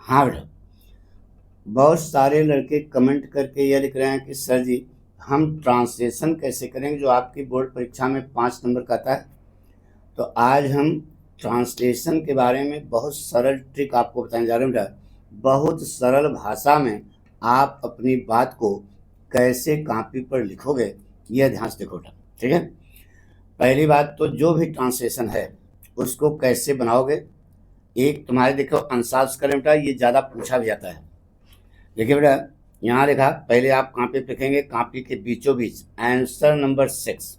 हाँ बेटा, बहुत सारे लड़के कमेंट करके ये लिख रहे हैं कि सर जी हम ट्रांसलेशन कैसे करेंगे जो आपकी बोर्ड परीक्षा में 5 नंबर का आता है। तो आज हम ट्रांसलेशन के बारे में बहुत सरल ट्रिक आपको बताने जा रहे हैं बेटा। बहुत सरल भाषा में आप अपनी बात को कैसे कॉपी पर लिखोगे, यह ध्यान से देखो बेटा, ठीक है। पहली बात तो जो भी ट्रांसलेशन है उसको कैसे बनाओगे। एक तुम्हारे देखो अंशांश करें बेटा, ये ज़्यादा पूछा भी जाता है। देखिए बेटा, यहाँ लिखा, पहले आप कॉपी पे लिखेंगे, कॉपी के बीचों बीच आंसर नंबर 6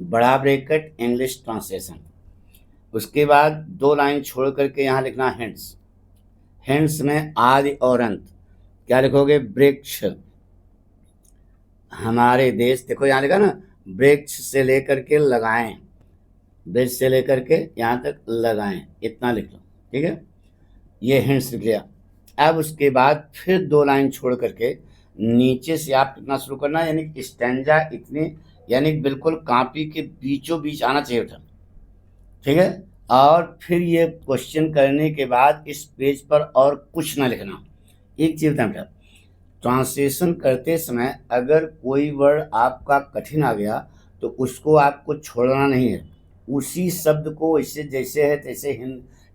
बड़ा ब्रैकेट इंग्लिश ट्रांसलेशन। उसके बाद 2 लाइन छोड़ करके यहाँ लिखना हिंट्स। हिंट्स में आदि और अंत क्या लिखोगे, वृक्ष हमारे देश, देखो यहाँ लिखा ना, वृक्ष से लेकर के लगाएं, वृक्ष से लेकर के यहाँ तक लगाएं, इतना लिख लो, ठीक है। ये हिंट्स लिख लिया। अब उसके बाद फिर 2 लाइन छोड़ करके नीचे से आप कितना शुरू करना, यानी स्टैंजा इतने, यानी बिल्कुल कॉपी के बीचों बीच आना चाहिए था, ठीक है। और फिर ये क्वेश्चन करने के बाद इस पेज पर और कुछ ना लिखना। एक चीज़ बताएं बेटा, ट्रांसलेशन करते समय अगर कोई वर्ड आपका कठिन आ गया तो उसको आपको छोड़ना नहीं है, उसी शब्द को वैसे जैसे है तैसे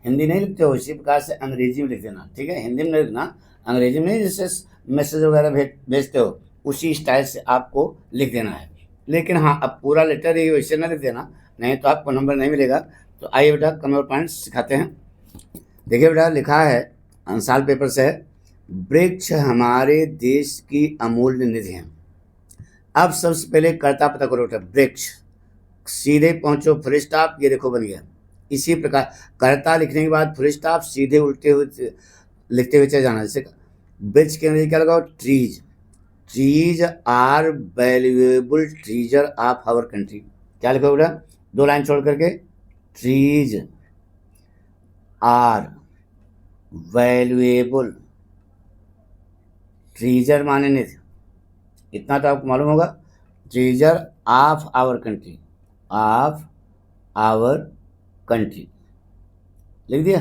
हिंदी नहीं लिखते हो इसी प्रकार से अंग्रेजी में लिख देना, ठीक है। हिंदी में नहीं लिखना, अंग्रेजी में नहीं, जैसे मैसेज वगैरह भेजते हो उसी स्टाइल से आपको लिख देना है। लेकिन हाँ, अब पूरा लेटर ही वैसे ना लिख देना, नहीं तो आपको नंबर नहीं मिलेगा। तो आइए बेटा कमेंट पॉइंट सिखाते हैं। देखिए बेटा, लिखा है अंशाल पेपर से है, वृक्ष हमारे देश की अमूल्य निधि है। अब सबसे पहले कर्ता पता करो बेटा, वृक्ष सीधे पहुंचो, फुल स्टॉप, ये देखो बन गया। इसी प्रकार कर्ता लिखने के बाद फुल स्टॉप, सीधे उल्टे हुए लिखते हुए चले जाना। जैसे वृक्ष के अंदर क्या लगाओ, trees. Trees are valuable treasure of our country. क्या लिखो बेटा, 2 लाइन छोड़ करके, ट्रीज आर वैल्यूएबल ट्रीजर माने निधि, इतना तो आपको मालूम होगा। Treasure of our country, of our country लिख दिया।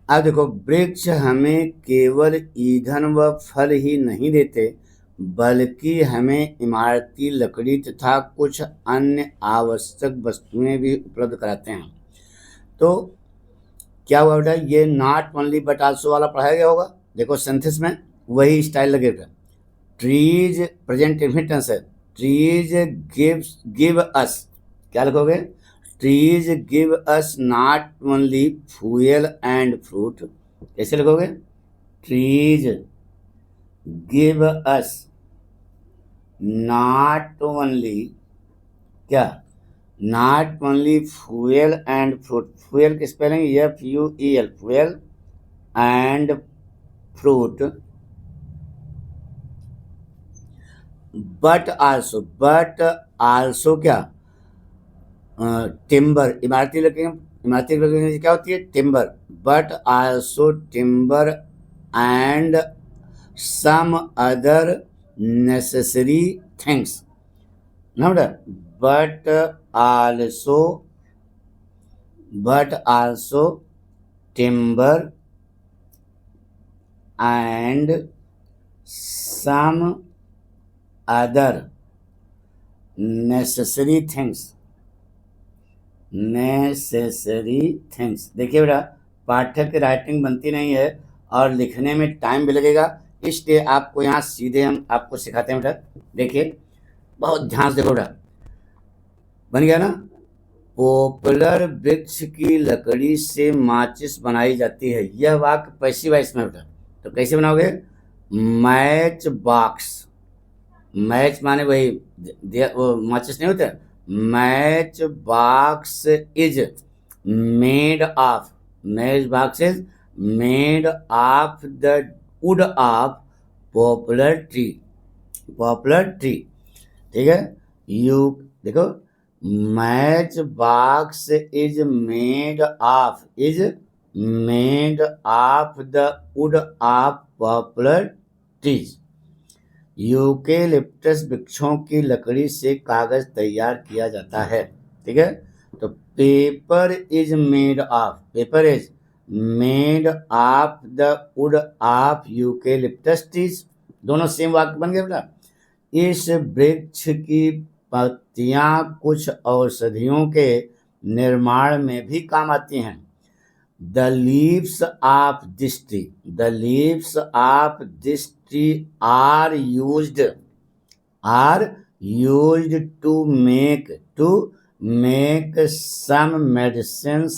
अब देखो, वृक्ष हमें केवल ईंधन व फल ही नहीं देते बल्कि हमें इमारती लकड़ी तथा कुछ अन्य आवश्यक वस्तुएं भी उपलब्ध कराते हैं। तो क्या हुआ बेटा, ये नॉट ओनली बट आल्सो वाला पढ़ाया गया होगा। देखो सिंथेसिस में वही स्टाइल लगेगा। ट्रीज प्रेजेंट इंफिनिटेंस है, ट्रीज गिव अस, क्या लिखोगे, trees give us not only fuel and fruit. कैसे लिखोगे, trees give us not only, क्या, not only fuel and fruit. Fuel की spelling FUEL, fuel and fruit, but also क्या, timber, इमारती लकड़ी क्या होती है, timber, but also timber and some other necessary things. But also timber and some other necessary things. देखिए बेटा, पाठक की राइटिंग बनती नहीं है और लिखने में टाइम भी लगेगा, इसलिए आपको यहाँ सीधे हम आपको सिखाते हैं बेटा। देखिए बहुत ध्यान से देखो बेटा, बन गया ना, पॉपुलर वृक्ष की लकड़ी से माचिस बनाई जाती है। यह वाक्य पैसिव वॉइस में बेटा, तो कैसे बनाओगे, मैच बॉक्स, मैच माने वही वो माचिस नहीं होता, match box is made of, match box is made of the wood of popular tree, ठीक है। यू देखो, match box is made of the wood of popular trees. Eucalyptus वृक्षों की लकड़ी से कागज तैयार किया जाता है, ठीक है। तो paper is made of, paper is made of the wood of eucalyptus trees. दोनों सेम वाक्य बन गए बेटा। इस वृक्ष की पत्तियां कुछ औषधियों के निर्माण में भी काम आती हैं। The leaves of this tree, the leaves of this tree are used to make some medicines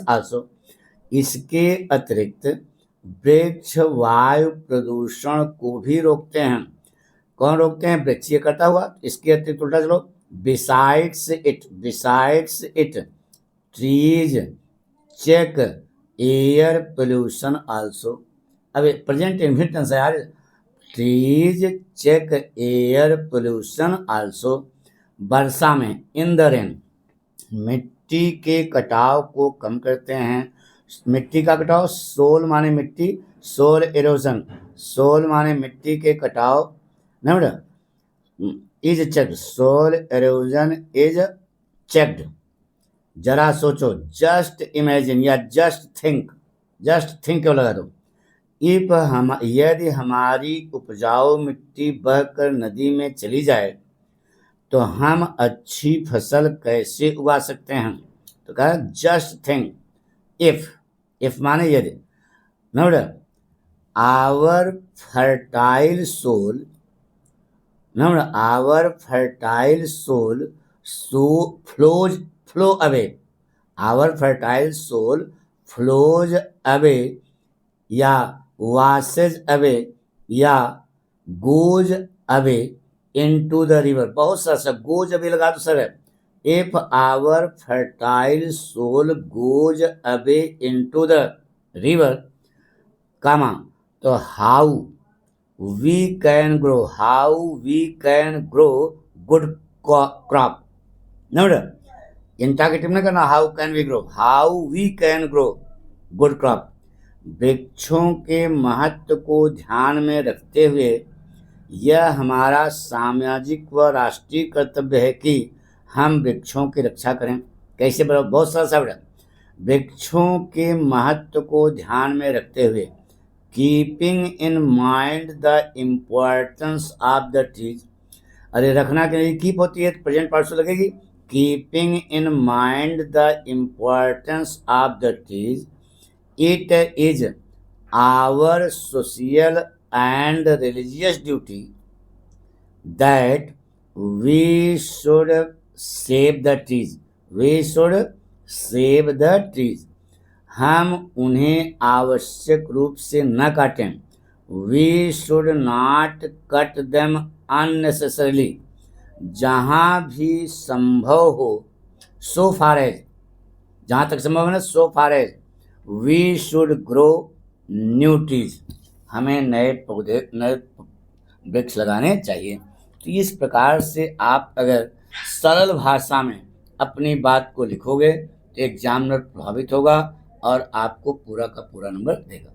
also, इसके अतिरिक्त वृक्ष वायु प्रदूषण को भी रोकते हैं। कौन रोकते हैं? वृक्ष ये करता हुआ। इसके अतिरिक्त उल्टा चलो, besides it trees check air pollution also. अब प्रेजेंट इनफिनिट टेंस है यार। Trees check air pollution also. वर्षा में, इन द रेन, मिट्टी के कटाव को कम करते हैं। मिट्टी का कटाव, सोल माने मिट्टी, सोल एरोजन, सोल माने मिट्टी के कटाव, नहीं बेटा, is checked, soil erosion is checked. जरा सोचो, जस्ट इमेजिन या जस्ट थिंक क्यों लगा दो। यदि हमारी उपजाऊ मिट्टी बहकर नदी में चली जाए तो हम अच्छी फसल कैसे उगा सकते हैं? तो कहा जस्ट थिंक, इफ माने यदि, note our fertile soil, flow away, our fertile soil flows away या वासेज अवे या goes away into the river. बहुत सा गोज अवे लगा दो sir. If our fertile soil goes away into the river, comma, तो how we can grow good crop. Note interrogative नहीं करना, how we can grow good crop. वृक्षों के महत्व को ध्यान में रखते हुए यह हमारा सामाजिक व राष्ट्रीय कर्तव्य है कि हम वृक्षों की रक्षा करें। कैसे? बहुत सारा शब्द। वृक्षों के महत्व को ध्यान में रखते हुए, keeping in mind the importance of the trees. अरे रखना के लिए कीप होती है, प्रेजेंट पार्टिसिपल लगेगी। Keeping in mind the importance of the trees, it is our social and religious duty that we should save the trees. हम उन्हें आवश्यक रूप से न काटें। We should not cut them unnecessarily. जहाँ भी संभव हो, so far as, जहाँ तक संभव है ना, so far as we should grow new trees. हमें नए पौधे, नए वृक्ष लगाने चाहिए। तो इस प्रकार से आप अगर सरल भाषा में अपनी बात को लिखोगे तो एग्जामिनर प्रभावित होगा और आपको पूरा का पूरा नंबर देगा।